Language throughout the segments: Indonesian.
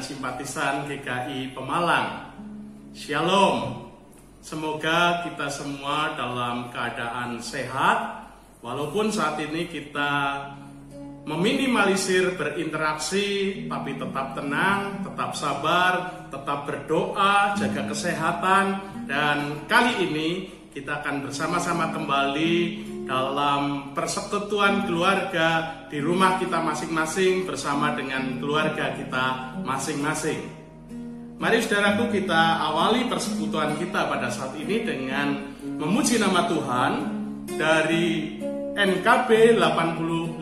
simpatisan GKI Pemalang. Shalom. Semoga kita semua dalam keadaan sehat, walaupun saat ini kita meminimalisir berinteraksi, tapi tetap tenang, tetap sabar, tetap berdoa, jaga kesehatan. Dan kali ini kita akan bersama-sama kembali dalam persekutuan keluarga di rumah kita masing-masing bersama dengan keluarga kita masing-masing. Mari saudaraku, kita awali persekutuan kita pada saat ini dengan memuji nama Tuhan dari NKB 85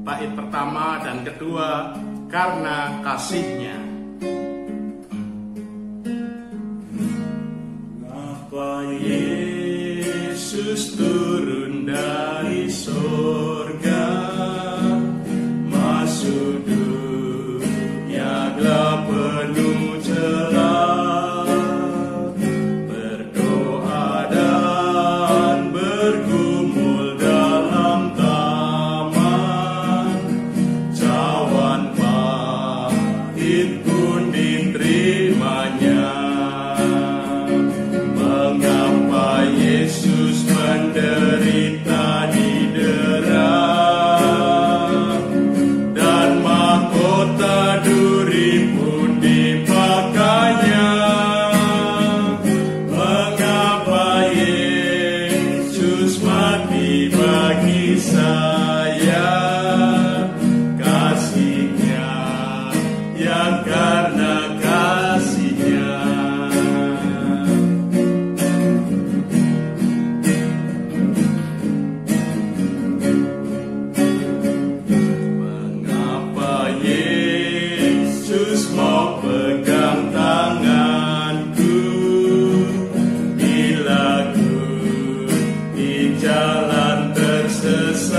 bait pertama dan kedua, karena kasih-Nya. Mengapa Yesus turun dari sorga, masuk dunia gelap penuh celah, berdoa dan bergumul dalam taman, cawan pahit pun diterimanya. Mengapa Yesus menderita didera, dan mahkota duri pun dipakainya? Mengapa Yesus mati bagi saya? Kasih-Nya, yang karena kasih-Nya. Mengapa Yesus mau pegang tanganku bila ku di jalan tersesat?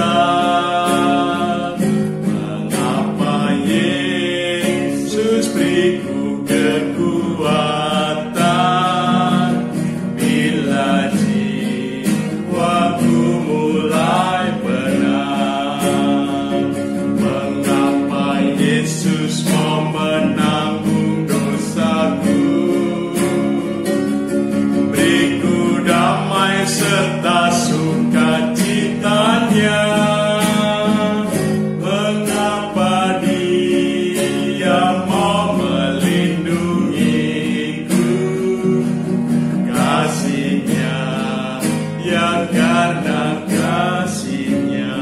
Mengapa Yesus beriku kekuatan bila jiwaku mulai penat? Mengapa Yesus mau menanggung dosaku, beriku damai serta sukacitanya? Mengapa Dia mau melindungiku? Kasih-Nya, yang karena kasih-Nya.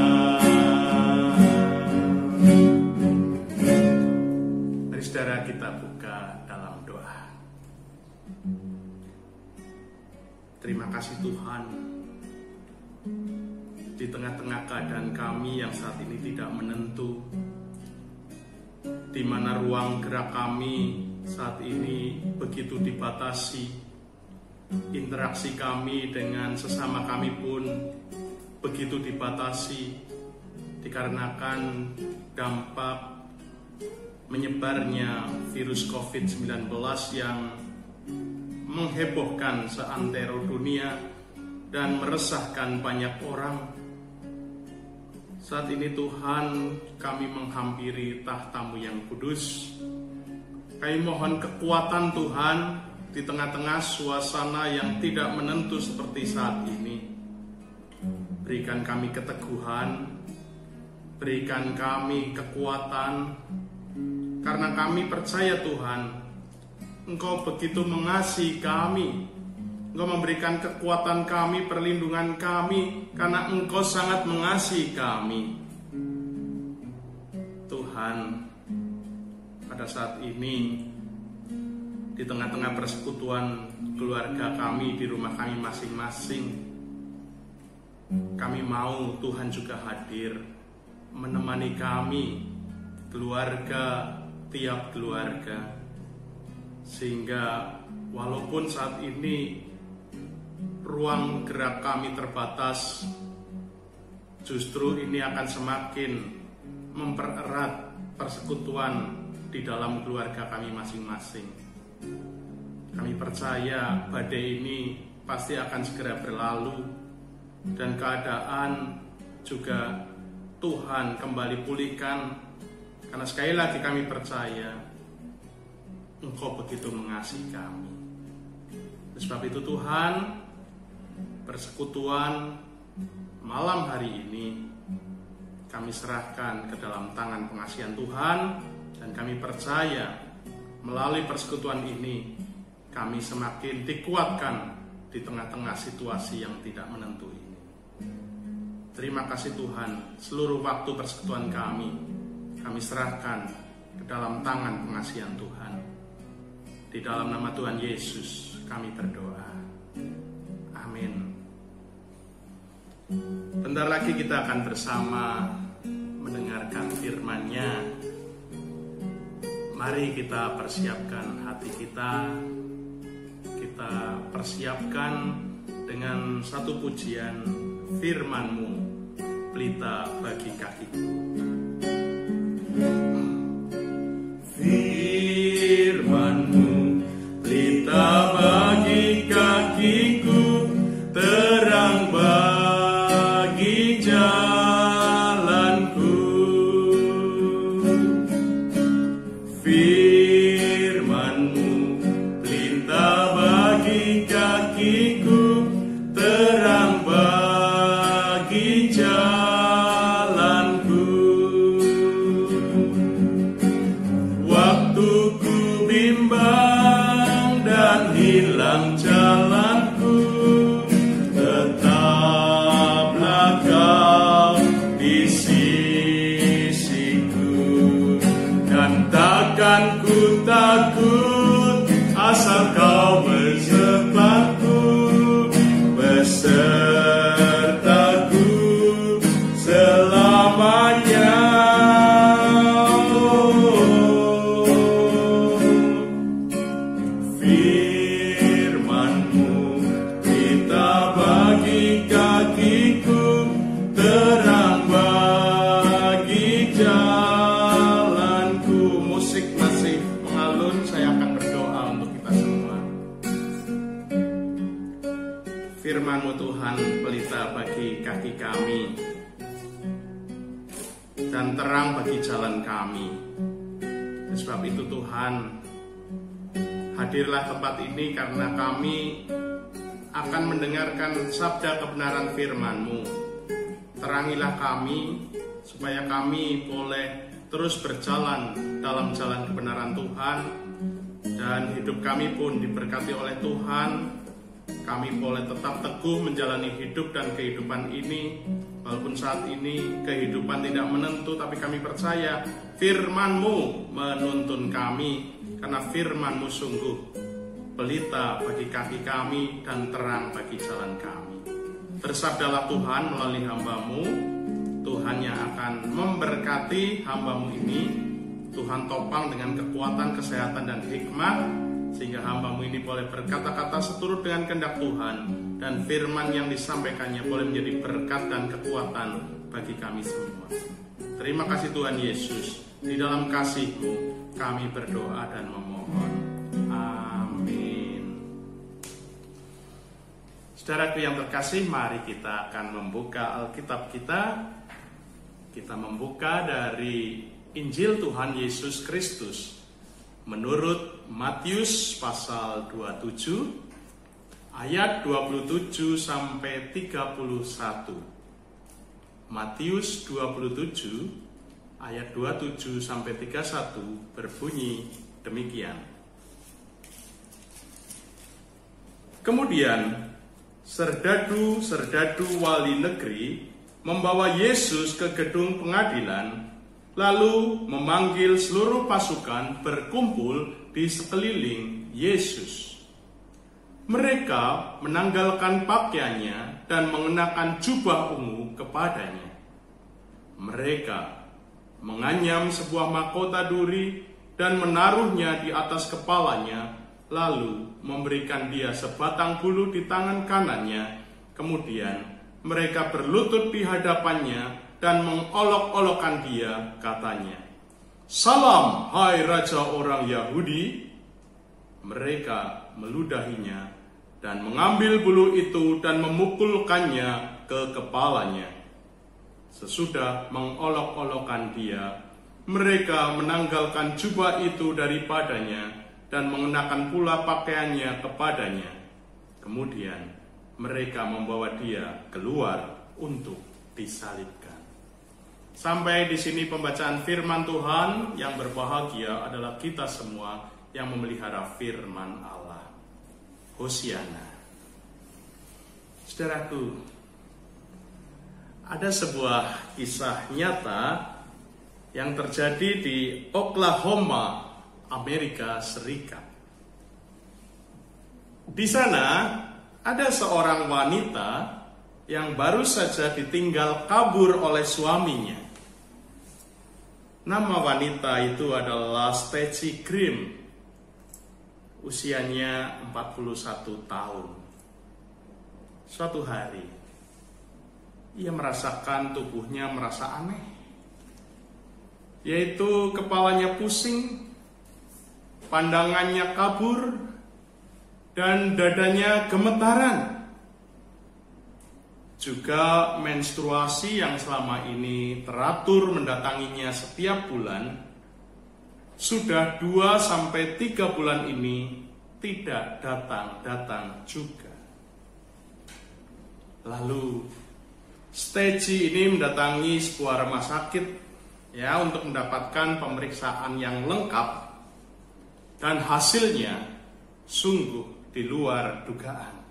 Mari saudara, kita buka dalam doa. Terima kasih Tuhan, di tengah-tengah keadaan kami yang saat ini tidak menentu, di mana ruang gerak kami saat ini begitu dibatasi, interaksi kami dengan sesama kami pun begitu dibatasi, dikarenakan dampak menyebarnya virus COVID-19 yang menghebohkan seantero dunia dan meresahkan banyak orang. Saat ini Tuhan, kami menghampiri tahta-Mu yang kudus. Kami mohon kekuatan Tuhan di tengah-tengah suasana yang tidak menentu seperti saat ini. Berikan kami keteguhan, berikan kami kekuatan, karena kami percaya Tuhan, Engkau begitu mengasihi kami. Engkau memberikan kekuatan kami, perlindungan kami, karena Engkau sangat mengasihi kami. Tuhan, pada saat ini, di tengah-tengah persekutuan keluarga kami, di rumah kami masing-masing, kami mau Tuhan juga hadir, menemani kami, keluarga, tiap keluarga, sehingga walaupun saat ini ruang gerak kami terbatas, justru ini akan semakin mempererat persekutuan di dalam keluarga kami masing-masing. Kami percaya badai ini pasti akan segera berlalu, dan keadaan juga Tuhan kembali pulihkan. Karena sekali lagi kami percaya Engkau begitu mengasihi kami. Sebab itu Tuhan, persekutuan malam hari ini kami serahkan ke dalam tangan pengasihan Tuhan, dan kami percaya melalui persekutuan ini kami semakin dikuatkan di tengah-tengah situasi yang tidak menentu ini. Terima kasih Tuhan, seluruh waktu persekutuan kami serahkan ke dalam tangan pengasihan Tuhan. Di dalam nama Tuhan Yesus kami berdoa. Amin. Bentar lagi kita akan bersama mendengarkan firman-Nya. Mari kita persiapkan hati kita. Kita persiapkan dengan satu pujian, firman-Mu, pelita bagi kakiku. Firman-Mu, pelita bagi kakiku, terang bagi jalanku. Firman-Mu, pelita bagi kakiku, terang bagi jalanku. Waktu ku bimbang dan hilang jalanku, tetaplah Kau di sisiku, dan takkan ku takut asal Kau besertaku, besertaku selamanya. Firman-Mu, pelita bagi kakiku, terang bagi jalanku. Musik masih mengalun, saya akan berdoa untuk kita semua. Firman-Mu Tuhan, pelita bagi kaki kami dan terang bagi jalan kami. Sebab itu Tuhan, hadirlah tempat ini karena kami akan mendengarkan sabda kebenaran firman-Mu. Terangilah kami supaya kami boleh terus berjalan dalam jalan kebenaran Tuhan, dan hidup kami pun diberkati oleh Tuhan. Kami boleh tetap teguh menjalani hidup dan kehidupan ini, walaupun saat ini kehidupan tidak menentu, tapi kami percaya firman-Mu menuntun kami, karena firman-Mu sungguh pelita bagi kaki kami dan terang bagi jalan kami. Bersabdalah Tuhan melalui hamba-Mu. Tuhan yang akan memberkati hamba-Mu ini. Tuhan topang dengan kekuatan, kesehatan, dan hikmat, sehingga hamba-Mu ini boleh berkata-kata seturut dengan kehendak Tuhan, dan firman yang disampaikannya boleh menjadi berkat dan kekuatan bagi kami semua. Terima kasih Tuhan Yesus. Di dalam kasih-Mu kami berdoa dan memohon. Amin. Saudaraku yang terkasih, mari kita akan membuka Alkitab kita. Kita membuka dari Injil Tuhan Yesus Kristus menurut Matius pasal 27 ayat 27 sampai 31. Matius 27 ayat 27 sampai 31 berbunyi demikian. Kemudian serdadu-serdadu wali negeri membawa Yesus ke gedung pengadilan, lalu memanggil seluruh pasukan berkumpul di sekeliling Yesus. Mereka menanggalkan pakaiannya dan mengenakan jubah ungu kepadanya. Mereka menganyam sebuah mahkota duri dan menaruhnya di atas kepalanya, lalu memberikan dia sebatang bulu di tangan kanannya. Kemudian mereka berlutut di hadapannya dan mengolok-olokkan dia, katanya, "Salam, hai Raja orang Yahudi." Mereka meludahinya dan mengambil bulu itu dan memukulkannya ke kepalanya. Sesudah mengolok-olokkan dia, mereka menanggalkan jubah itu daripadanya dan mengenakan pula pakaiannya kepadanya. Kemudian mereka membawa dia keluar untuk disalibkan. Sampai di sini pembacaan firman Tuhan. Yang berbahagia adalah kita semua yang memelihara firman Allah. Hosiana. Saudaraku, ada sebuah kisah nyata yang terjadi di Oklahoma, Amerika Serikat. Di sana ada seorang wanita yang baru saja ditinggal kabur oleh suaminya. Nama wanita itu adalah Stacy Grimm. Usianya 41 tahun. Suatu hari, ia merasakan tubuhnya merasa aneh. Yaitu kepalanya pusing, pandangannya kabur, dan dadanya gemetaran. Juga menstruasi yang selama ini teratur mendatanginya setiap bulan, sudah 2-3 bulan ini tidak datang-datang juga. Lalu Stacy ini mendatangi sebuah rumah sakit untuk mendapatkan pemeriksaan yang lengkap. Dan hasilnya sungguh di luar dugaan.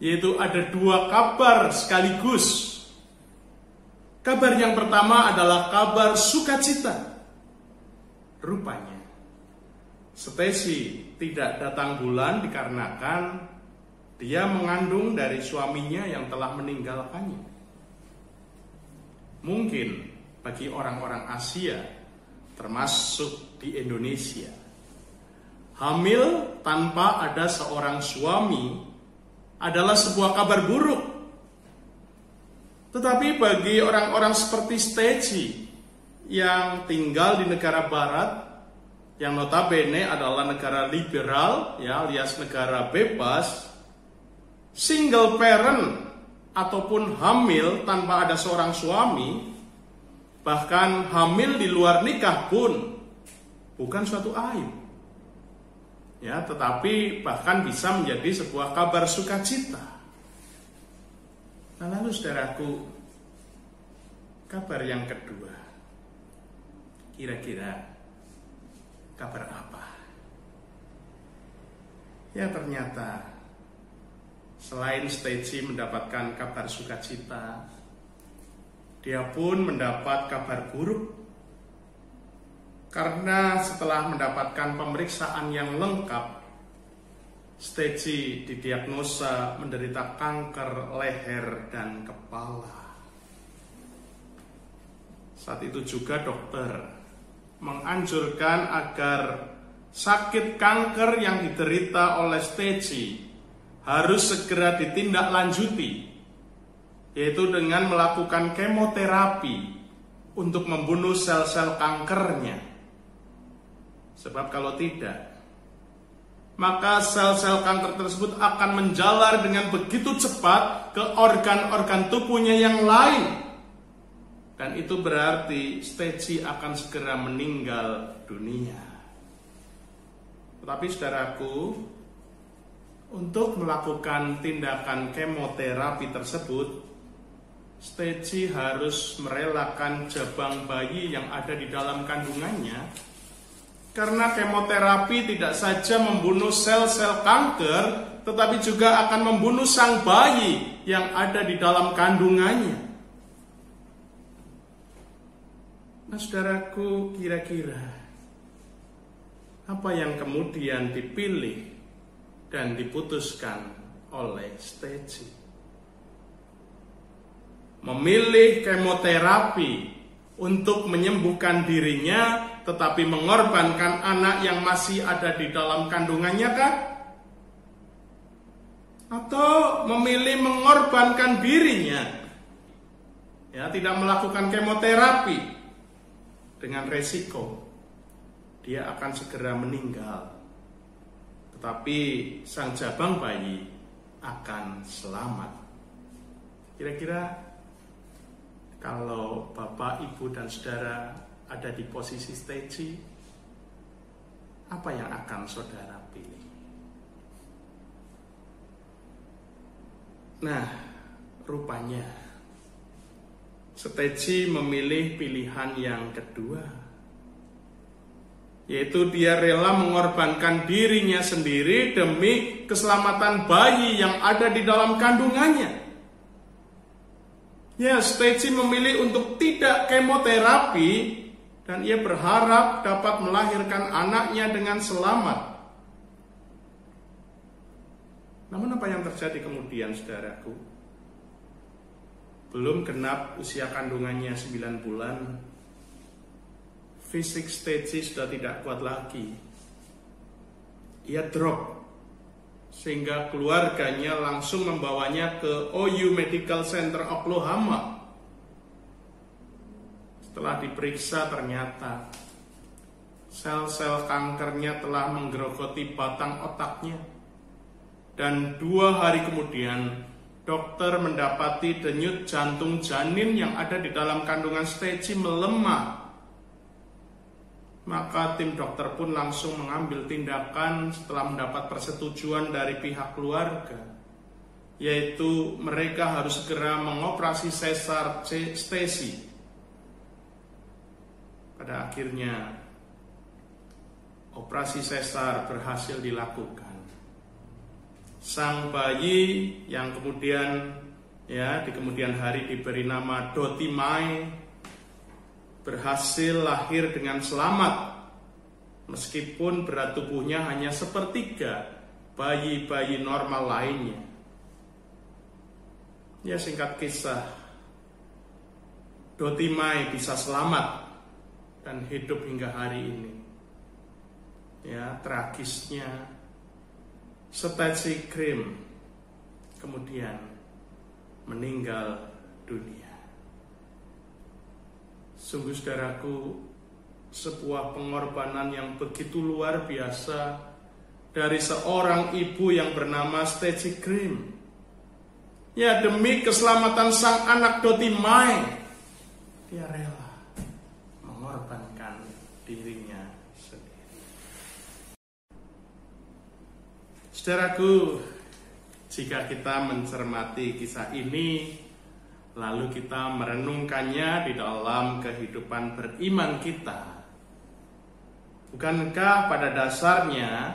Yaitu ada 2 kabar sekaligus. Kabar yang pertama adalah kabar sukacita. Rupanya Stacy tidak datang bulan dikarenakan dia mengandung dari suaminya yang telah meninggalkannya. Mungkin bagi orang-orang Asia, termasuk di Indonesia, hamil tanpa ada seorang suami adalah sebuah kabar buruk. Tetapi bagi orang-orang seperti Stacy yang tinggal di negara barat, yang notabene adalah negara liberal, alias negara bebas, single parent ataupun hamil tanpa ada seorang suami, bahkan hamil di luar nikah pun bukan suatu aib. Tetapi bahkan bisa menjadi sebuah kabar sukacita. Nah, lalu saudaraku, kabar yang kedua, kira-kira kabar apa? Ternyata selain Stacy mendapatkan kabar sukacita, dia pun mendapat kabar buruk. Karena setelah mendapatkan pemeriksaan yang lengkap, Stacy didiagnosa menderita kanker leher dan kepala. Saat itu juga dokter menganjurkan agar sakit kanker yang diderita oleh Stacy harus segera ditindaklanjuti, yaitu dengan melakukan kemoterapi untuk membunuh sel-sel kankernya. Sebab kalau tidak, maka sel-sel kanker tersebut akan menjalar dengan begitu cepat ke organ-organ tubuhnya yang lain. Dan itu berarti Stacy akan segera meninggal dunia. Tetapi saudaraku, untuk melakukan tindakan kemoterapi tersebut, Stacy harus merelakan jabang bayi yang ada di dalam kandungannya. Karena kemoterapi tidak saja membunuh sel-sel kanker, tetapi juga akan membunuh sang bayi yang ada di dalam kandungannya. Nah, saudaraku, kira-kira apa yang kemudian dipilih dan diputuskan oleh Stacy? Memilih kemoterapi untuk menyembuhkan dirinya, tetapi mengorbankan anak yang masih ada di dalam kandungannya kah? Atau memilih mengorbankan dirinya, tidak melakukan kemoterapi, dengan resiko dia akan segera meninggal, tetapi sang jabang bayi akan selamat. Kira-kira kalau Bapak, Ibu, dan Saudara ada di posisi Stacy, apa yang akan saudara pilih? Nah, rupanya Steci memilih pilihan yang kedua, yaitu dia rela mengorbankan dirinya sendiri demi keselamatan bayi yang ada di dalam kandungannya. Ya, Steci memilih untuk tidak kemoterapi dan ia berharap dapat melahirkan anaknya dengan selamat. Namun apa yang terjadi kemudian, saudaraku? Belum genap usia kandungannya 9 bulan, fisik Steci sudah tidak kuat lagi. Ia drop, sehingga keluarganya langsung membawanya ke OU Medical Center Oklahoma. Setelah diperiksa, ternyata sel-sel kankernya telah menggerogoti batang otaknya. Dan 2 hari kemudian, dokter mendapati denyut jantung janin yang ada di dalam kandungan Steci melemah. Maka tim dokter pun langsung mengambil tindakan setelah mendapat persetujuan dari pihak keluarga, yaitu mereka harus segera mengoperasi sesar Steci. Pada akhirnya operasi sesar berhasil dilakukan. Sang bayi yang kemudian di kemudian hari diberi nama Dottie Mae berhasil lahir dengan selamat, meskipun berat tubuhnya hanya sepertiga bayi-bayi normal lainnya. Ya, singkat kisah, Dottie Mae bisa selamat dan hidup hingga hari ini. Ya, tragisnya Steci Grimm kemudian meninggal dunia. Sungguh, saudaraku, sebuah pengorbanan yang begitu luar biasa dari seorang ibu yang bernama Steci Grimm. Ya, demi keselamatan sang anak Dottie Mae, dia rela mengorbankan dirinya sendiri. Saudaraku, jika kita mencermati kisah ini, lalu kita merenungkannya di dalam kehidupan beriman kita, bukankah pada dasarnya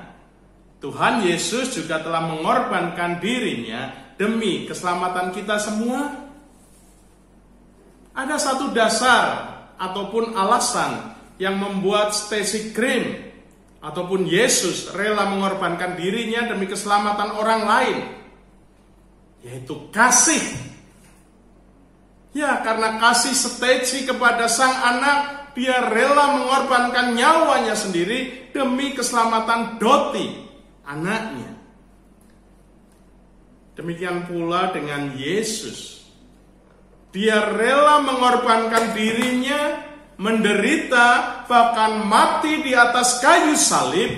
Tuhan Yesus juga telah mengorbankan dirinya demi keselamatan kita semua? Ada satu dasar ataupun alasan yang membuat Steci Grimm ataupun Yesus rela mengorbankan dirinya demi keselamatan orang lain, yaitu kasih. Ya, karena kasih Steci kepada sang anak, dia rela mengorbankan nyawanya sendiri demi keselamatan Dottie, anaknya. Demikian pula dengan Yesus. Dia rela mengorbankan dirinya, menderita, bahkan mati di atas kayu salib,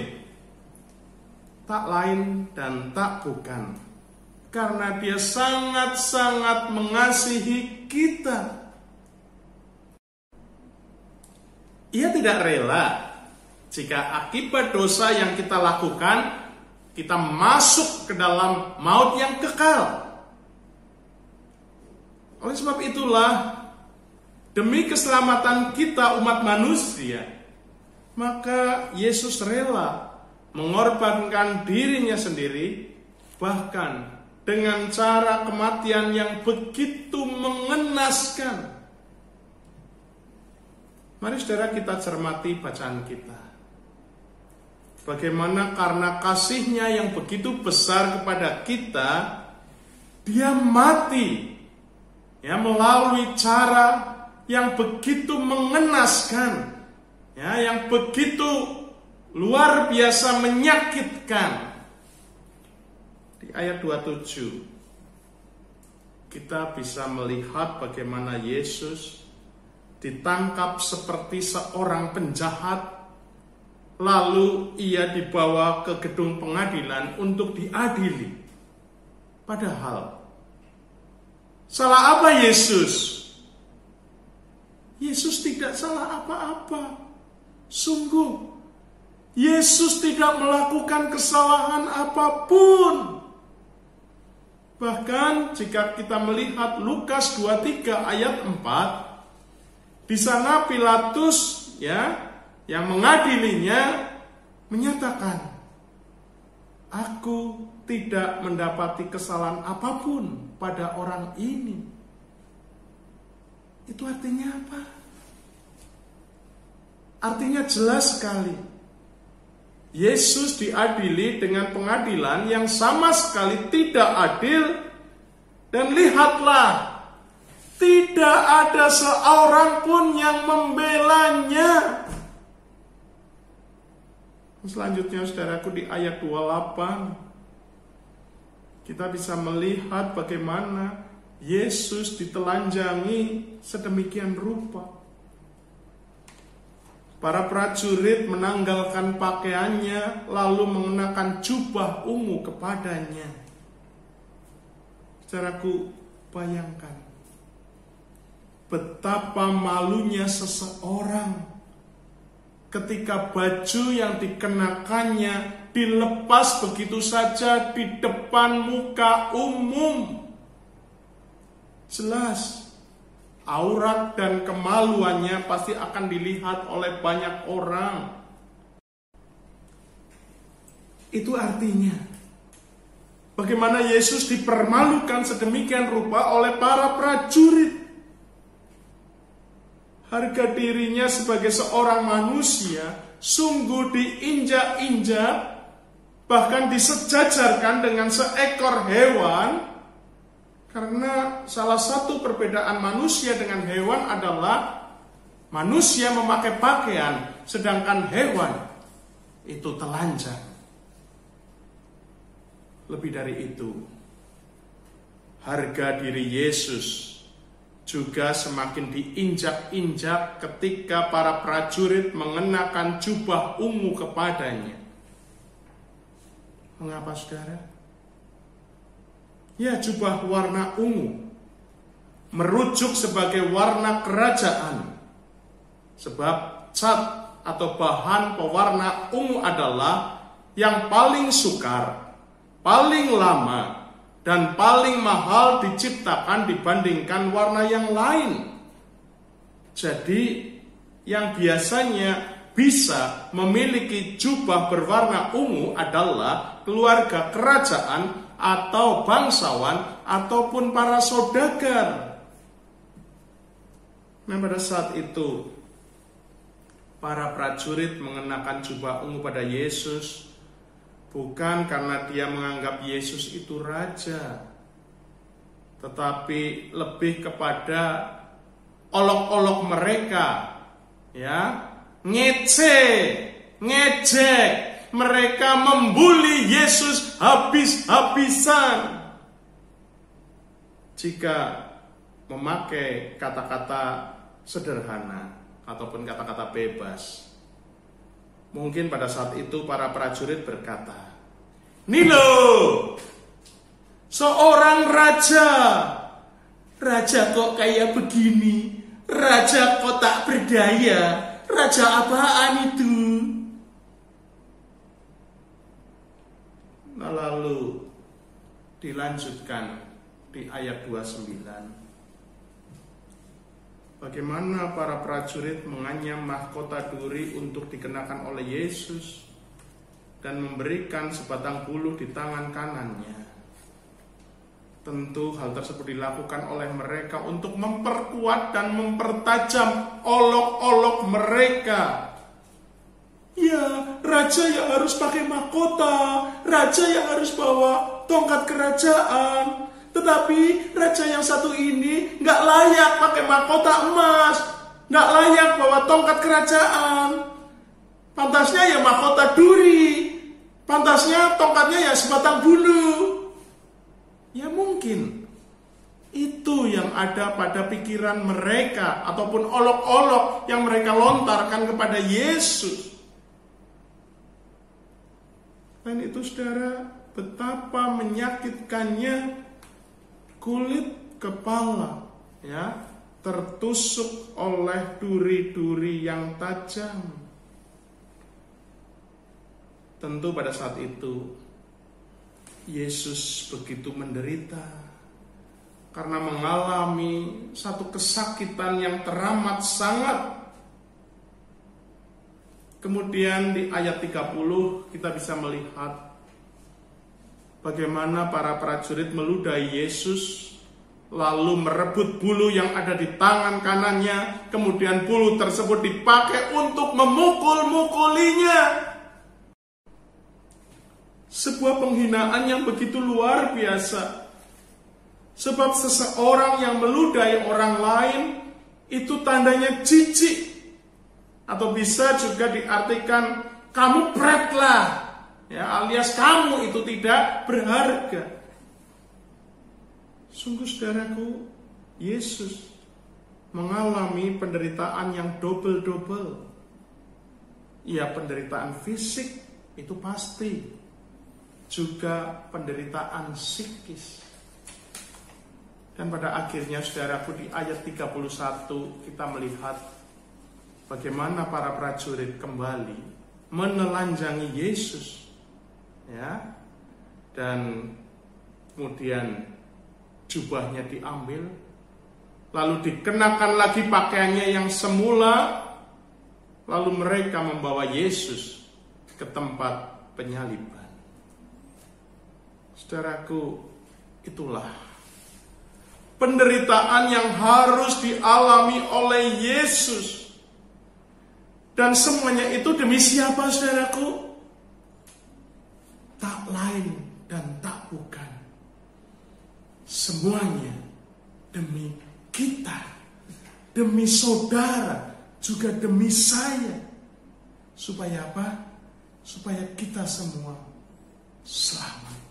tak lain dan tak bukan karena dia sangat-sangat mengasihi kita. Ia tidak rela jika akibat dosa yang kita lakukan, kita masuk ke dalam maut yang kekal. Oleh sebab itulah, demi keselamatan kita umat manusia, maka Yesus rela mengorbankan dirinya sendiri, bahkan dengan cara kematian yang begitu mengenaskan. Mari saudara kita cermati bacaan kita. Bagaimana karena kasihnya yang begitu besar kepada kita, dia mati melalui cara yang begitu mengenaskan, yang begitu luar biasa menyakitkan. Di ayat 27 kita bisa melihat bagaimana Yesus ditangkap seperti seorang penjahat, lalu ia dibawa ke gedung pengadilan untuk diadili. Padahal salah apa Yesus? Yesus tidak salah apa-apa. Sungguh, Yesus tidak melakukan kesalahan apapun. Bahkan jika kita melihat Lukas 23 ayat 4, di sana Pilatus yang mengadilinya menyatakan, aku tidak mendapati kesalahan apapun pada orang ini. Itu artinya apa? Artinya jelas sekali. Yesus diadili dengan pengadilan yang sama sekali tidak adil. Dan lihatlah, tidak ada seorang pun yang membelanya. Selanjutnya saudaraku, di ayat 28 kita bisa melihat bagaimana Yesus ditelanjangi sedemikian rupa. Para prajurit menanggalkan pakaiannya lalu mengenakan jubah ungu kepadanya. Saudaraku, bayangkan betapa malunya seseorang ketika baju yang dikenakannya dilepas begitu saja di depan muka umum. Jelas, aurat dan kemaluannya pasti akan dilihat oleh banyak orang. Itu artinya bagaimana Yesus dipermalukan sedemikian rupa oleh para prajurit. Harga dirinya sebagai seorang manusia sungguh diinjak-injak, bahkan disejajarkan dengan seekor hewan. Karena salah satu perbedaan manusia dengan hewan adalah manusia memakai pakaian, sedangkan hewan itu telanjang. Lebih dari itu, harga diri Yesus juga semakin diinjak-injak ketika para prajurit mengenakan jubah ungu kepadanya. Mengapa, saudara? Ya, jubah warna ungu merujuk sebagai warna kerajaan. Sebab cat atau bahan pewarna ungu adalah yang paling sukar, paling lama, dan paling mahal diciptakan dibandingkan warna yang lain. Jadi, yang biasanya bisa memiliki jubah berwarna ungu adalah keluarga kerajaan atau bangsawan ataupun para saudagar. Nah, pada saat itu para prajurit mengenakan jubah ungu pada Yesus bukan karena dia menganggap Yesus itu raja, tetapi lebih kepada olok-olok mereka, ngejek. Mereka membuli Yesus habis-habisan. Jika memakai kata-kata sederhana ataupun kata-kata bebas, mungkin pada saat itu para prajurit berkata, "Nih loh, seorang raja kok kayak begini, raja kok tak berdaya, raja apaan itu?" Nah, lalu dilanjutkan di ayat 29. Bagaimana para prajurit menganyam mahkota duri untuk dikenakan oleh Yesus dan memberikan sebatang buluh di tangan kanannya. Tentu hal tersebut dilakukan oleh mereka untuk memperkuat dan mempertajam olok-olok mereka. Ya, raja yang harus pakai mahkota, raja yang harus bawa tongkat kerajaan. Tetapi raja yang satu ini gak layak pakai mahkota emas, gak layak bawa tongkat kerajaan. Pantasnya ya mahkota duri, pantasnya tongkatnya ya sebatang bulu. Ya mungkin itu yang ada pada pikiran mereka ataupun olok-olok yang mereka lontarkan kepada Yesus. Dan itu, saudara, betapa menyakitkannya kulit kepala tertusuk oleh duri-duri yang tajam. Tentu pada saat itu Yesus begitu menderita karena mengalami satu kesakitan yang teramat sangat. Kemudian di ayat 30 kita bisa melihat bagaimana para prajurit meludahi Yesus, lalu merebut bulu yang ada di tangan kanannya, kemudian bulu tersebut dipakai untuk memukul-mukulinya. Sebuah penghinaan yang begitu luar biasa. Sebab seseorang yang meludahi orang lain itu tandanya jijik. Atau bisa juga diartikan kamu bret lah, ya, alias kamu itu tidak berharga. Sungguh saudaraku, Yesus mengalami penderitaan yang double-double. Ya, penderitaan fisik itu pasti, juga penderitaan psikis. Dan pada akhirnya saudaraku di ayat 31 kita melihat bagaimana para prajurit kembali menelanjangi Yesus, ya, dan kemudian jubahnya diambil, lalu dikenakan lagi pakaiannya yang semula, lalu mereka membawa Yesus ke tempat penyaliban. Saudaraku, itulah penderitaan yang harus dialami oleh Yesus. Dan semuanya itu demi siapa, saudaraku? Tak lain dan tak bukan. Semuanya demi kita, demi saudara, juga demi saya. Supaya apa? Supaya kita semua selamat.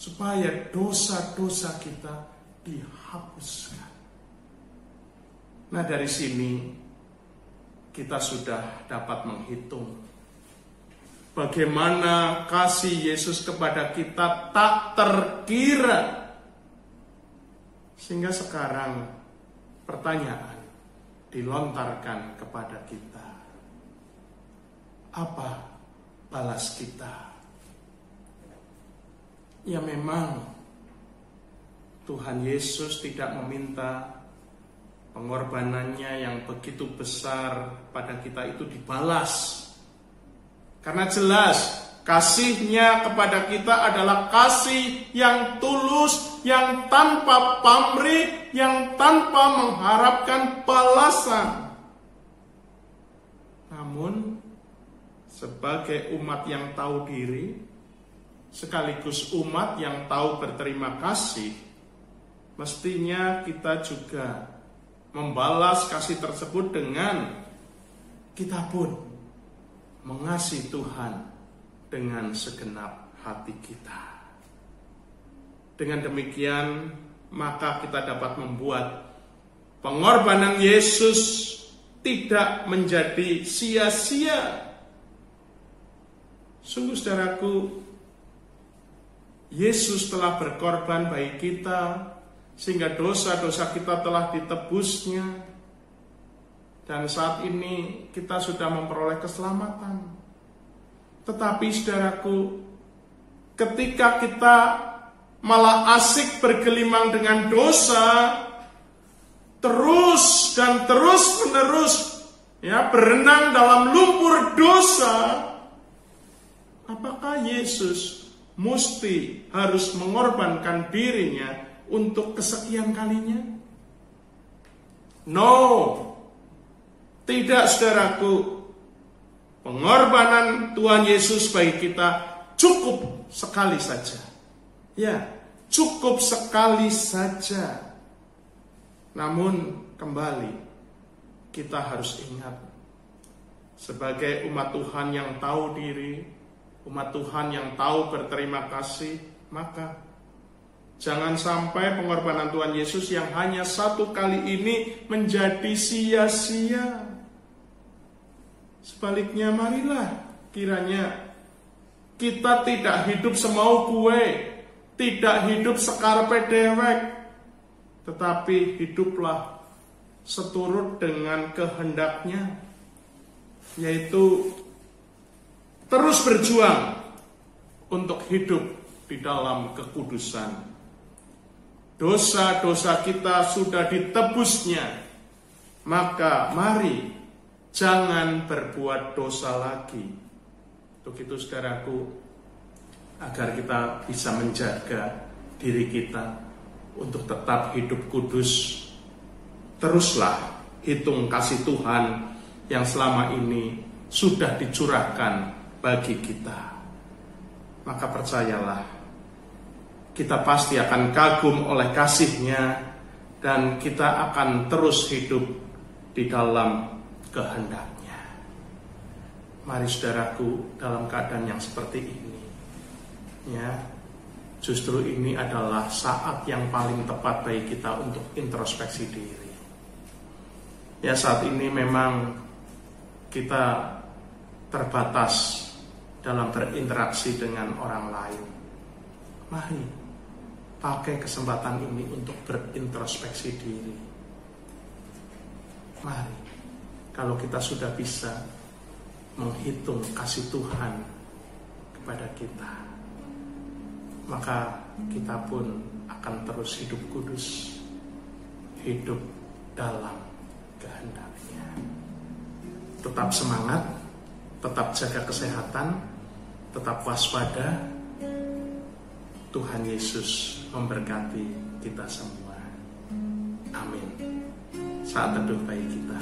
Supaya dosa-dosa kita dihapuskan. Nah, dari sini kita sudah dapat menghitung bagaimana kasih Yesus kepada kita tak terkira. Sehingga sekarang pertanyaan dilontarkan kepada kita. Apa balas kita? Ya, memang Tuhan Yesus tidak meminta pengorbanannya yang begitu besar pada kita itu dibalas. Karena jelas kasihnya kepada kita adalah kasih yang tulus, yang tanpa pamrih, yang tanpa mengharapkan balasan. Namun sebagai umat yang tahu diri, sekaligus umat yang tahu berterima kasih, mestinya kita juga membalas kasih tersebut dengan kita pun mengasihi Tuhan dengan segenap hati kita. Dengan demikian, maka kita dapat membuat pengorbanan Yesus tidak menjadi sia-sia. Sungguh saudaraku, Yesus telah berkorban bagi kita, sehingga dosa-dosa kita telah ditebusnya. Dan saat ini kita sudah memperoleh keselamatan. Tetapi saudaraku, ketika kita malah asik bergelimang dengan dosa, terus dan terus menerus, ya, berenang dalam lumpur dosa, apakah Yesus mesti harus mengorbankan dirinya untuk kesekian kalinya? No, tidak saudaraku. Pengorbanan Tuhan Yesus bagi kita cukup sekali saja. Ya, cukup sekali saja. Namun kembali kita harus ingat, sebagai umat Tuhan yang tahu diri, umat Tuhan yang tahu berterima kasih, maka jangan sampai pengorbanan Tuhan Yesus yang hanya satu kali ini menjadi sia-sia. Sebaliknya, marilah kiranya kita tidak hidup semau gue, tidak hidup sekarpe dewek, tetapi hiduplah seturut dengan kehendaknya, yaitu terus berjuang untuk hidup di dalam kekudusan. Dosa-dosa kita sudah ditebusnya, maka mari jangan berbuat dosa lagi. Untuk itu saudaraku, agar kita bisa menjaga diri kita untuk tetap hidup kudus, teruslah hitung kasih Tuhan yang selama ini sudah dicurahkan bagi kita. Maka percayalah, kita pasti akan kagum oleh kasih-Nya dan kita akan terus hidup di dalam kehendak-Nya. Mari saudaraku, dalam keadaan yang seperti ini, ya, justru ini adalah saat yang paling tepat bagi kita untuk introspeksi diri. Ya, saat ini memang kita terbatas dalam berinteraksi dengan orang lain. Mari pakai kesempatan ini untuk berintrospeksi diri. Mari, kalau kita sudah bisa menghitung kasih Tuhan kepada kita, maka kita pun akan terus hidup kudus, hidup dalam kehendak-Nya. Tetap semangat, tetap jaga kesehatan, tetap waspada. Tuhan Yesus memberkati kita semua. Amin. Saat teduh bagi kita.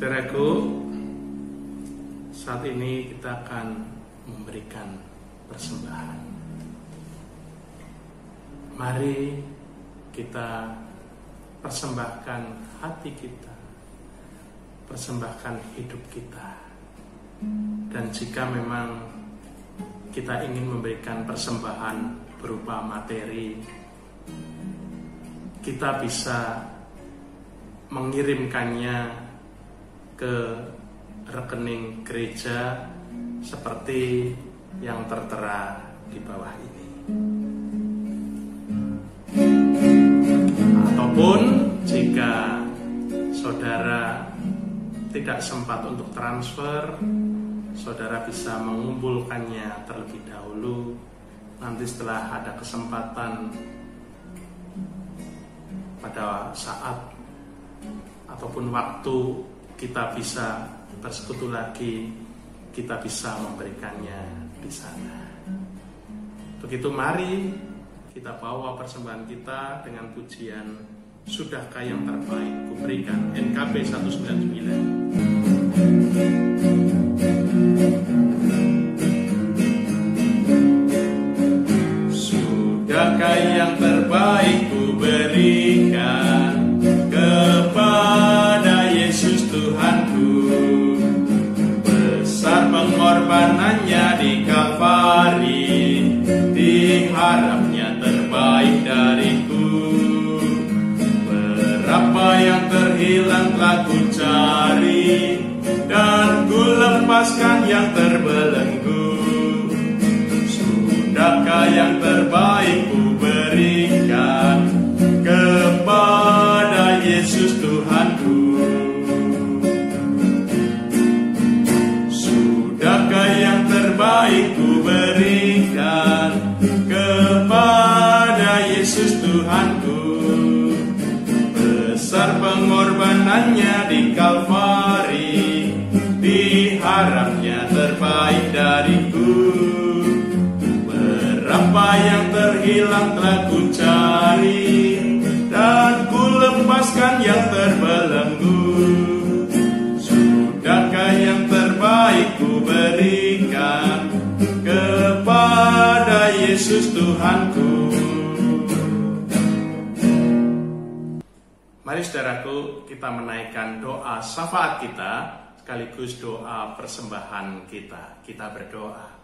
Saudaraku, saat ini kita akan memberikan persembahan. Mari kita persembahkan hati kita, persembahkan hidup kita. Dan jika memang kita ingin memberikan persembahan berupa materi, kita bisa mengirimkannya ke rekening gereja seperti yang tertera di bawah ini. Ataupun jika saudara tidak sempat untuk transfer, saudara bisa mengumpulkannya terlebih dahulu. Nanti setelah ada kesempatan pada saat ataupun waktu kita bisa bersekutu lagi, kita bisa memberikannya di sana. Begitu, mari kita bawa persembahan kita dengan pujian Sudahkah yang terbaik kuberikan, NKB 199. Sudahkah yang terbaik kuberikan kepada Yesus Tuhanku, besar pengorbanannya di Kalvari, diharapnya terbaik dariku. Berapa yang terhilang telah ku cari, dan ku lepaskan yang terbelenggu. Sudahkah yang terbaik ku berikan kepada Yesus Tuhanku? Sudahkah yang terbaik ku berikan kepada Yesus Tuhanku? Besar pengorbanannya di Kalvari, diharapnya terbaik dariku. Berapa yang terhilang telah ku cari, dan ku lepaskan yang terbelenggu. Sudahkah yang terbaik ku berikan ke Yesus Tuhanku. Mari saudaraku, kita menaikkan doa syafaat kita sekaligus doa persembahan kita. Kita berdoa.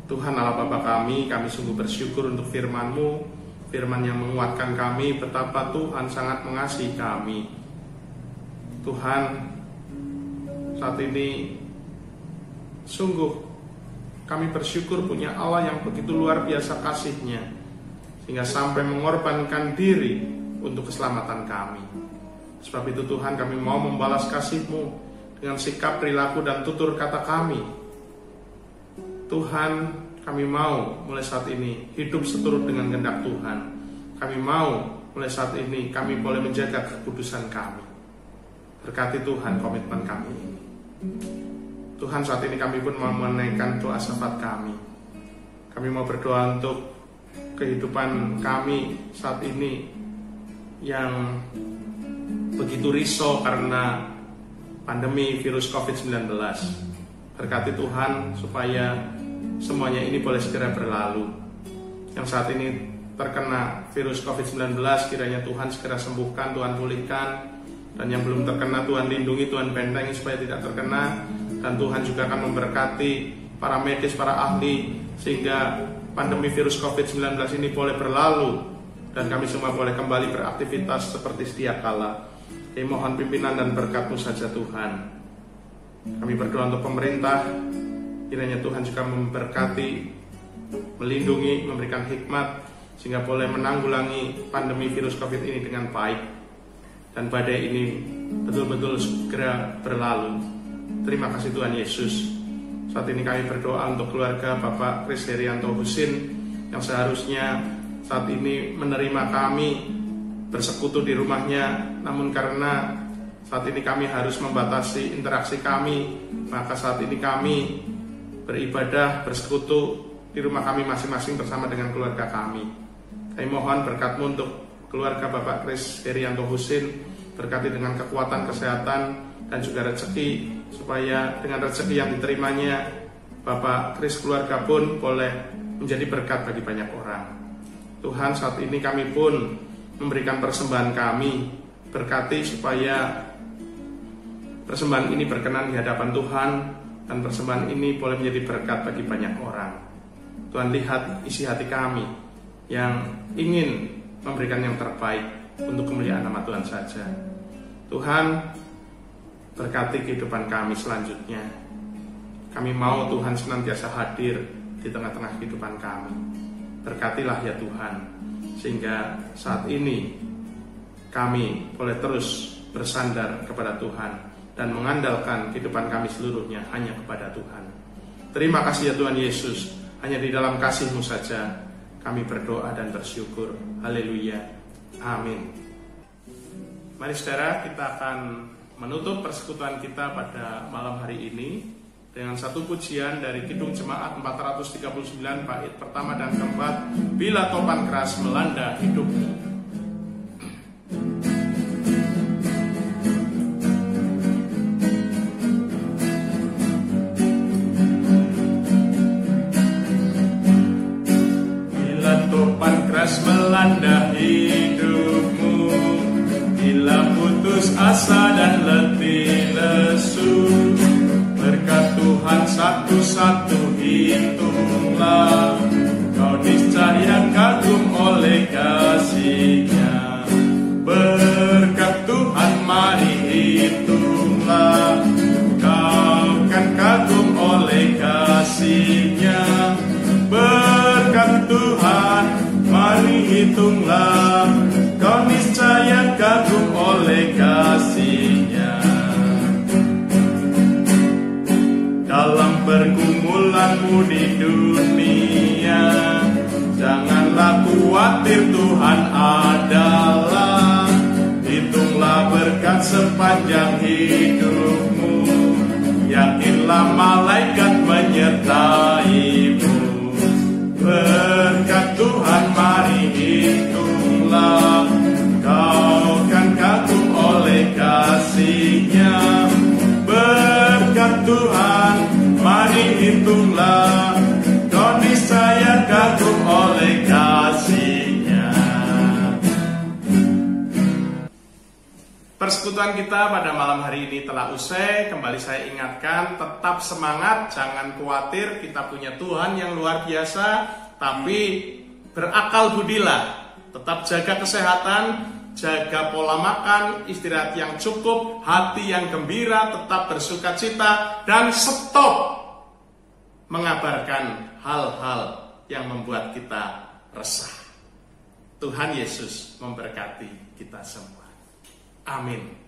Tuhan Allah Bapa kami sungguh bersyukur untuk firman-Mu, firman yang menguatkan kami betapa Tuhan sangat mengasihi kami. Tuhan, saat ini sungguh kami bersyukur punya Allah yang begitu luar biasa kasih-Nya, sehingga sampai mengorbankan diri untuk keselamatan kami. Sebab itu Tuhan, kami mau membalas kasih-Mu dengan sikap, perilaku, dan tutur kata kami. Tuhan, kami mau mulai saat ini hidup seturut dengan kehendak Tuhan. Kami mau mulai saat ini kami boleh menjaga kekudusan kami. Berkati Tuhan komitmen kami ini. Tuhan, saat ini kami pun mau menaikkan doa syafaat kami. Kami mau berdoa untuk kehidupan kami saat ini yang begitu risau karena pandemi virus COVID-19. Berkati Tuhan supaya semuanya ini boleh segera berlalu. Yang saat ini terkena virus COVID-19, kiranya Tuhan segera sembuhkan, Tuhan pulihkan. Dan yang belum terkena, Tuhan lindungi, Tuhan bentengi supaya tidak terkena. Dan Tuhan juga akan memberkati para medis, para ahli, sehingga pandemi virus COVID-19 ini boleh berlalu dan kami semua boleh kembali beraktivitas seperti sedia kala. Kami mohon pimpinan dan berkat-Mu saja Tuhan. Kami berdoa untuk pemerintah, kiranya Tuhan juga memberkati, melindungi, memberikan hikmat, sehingga boleh menanggulangi pandemi virus COVID ini dengan baik. Dan badai ini betul-betul segera berlalu. Terima kasih Tuhan Yesus. Saat ini kami berdoa untuk keluarga Bapak Kris Herianto Husin, yang seharusnya saat ini menerima kami bersekutu di rumahnya, namun karena saat ini kami harus membatasi interaksi kami, maka saat ini kami beribadah, bersekutu di rumah kami masing-masing bersama dengan keluarga kami. Kami mohon berkat-Mu untuk keluarga Bapak Kris Herianto Husin, berkati dengan kekuatan, kesehatan, dan juga rezeki, supaya dengan rezeki yang diterimanya, Bapak Kris keluarga pun boleh menjadi berkat bagi banyak orang. Tuhan, saat ini kami pun memberikan persembahan kami, berkati supaya persembahan ini berkenan di hadapan Tuhan, dan persembahan ini boleh menjadi berkat bagi banyak orang. Tuhan, lihat isi hati kami yang ingin memberikan yang terbaik untuk kemuliaan nama Tuhan saja. Tuhan, berkati kehidupan kami selanjutnya. Kami mau Tuhan senantiasa hadir di tengah-tengah kehidupan kami. Berkatilah ya Tuhan, sehingga saat ini kami boleh terus bersandar kepada Tuhan dan mengandalkan kehidupan kami seluruhnya hanya kepada Tuhan. Terima kasih ya Tuhan Yesus, hanya di dalam kasih-Mu saja kami berdoa dan bersyukur. Haleluya. Amin. Mari saudara, kita akan menutup persekutuan kita pada malam hari ini dengan satu pujian dari Kidung Jemaat 439 bait pertama dan keempat, Bila Topan Keras Melanda Hidupmu. Melanda hidupmu, bila putus asa dan letih lesu, berkat Tuhan satu-satu hitunglah, kau niscaya kagum oleh kasih-Nya. Berkat Tuhan mari hitunglah, kau kan kagum oleh kasih-Nya. Berkat Tuhan mari hitunglah, kau niscaya kagum oleh kasih-Nya. pergumulanmu di dunia. Janganlah khawatir, Tuhan adalah. Hitunglah berkat sepanjang hidupmu. Yakinlah malaikat menyertaimu. Berkat Tuhan mari hitunglah. Kau kan kagum oleh kasih-Nya. Berkat Tuhan mari hitunglah. Kau niscaya kagum oleh kasih-Nya. Persekutuan kita pada malam hari ini telah usai. Kembali saya ingatkan, tetap semangat, jangan khawatir. Kita punya Tuhan yang luar biasa. Tapi berakal budilah. Tetap jaga kesehatan, jaga pola makan, istirahat yang cukup, hati yang gembira, tetap bersukacita, dan stop mengabarkan hal-hal yang membuat kita resah. Tuhan Yesus memberkati kita semua. Amin.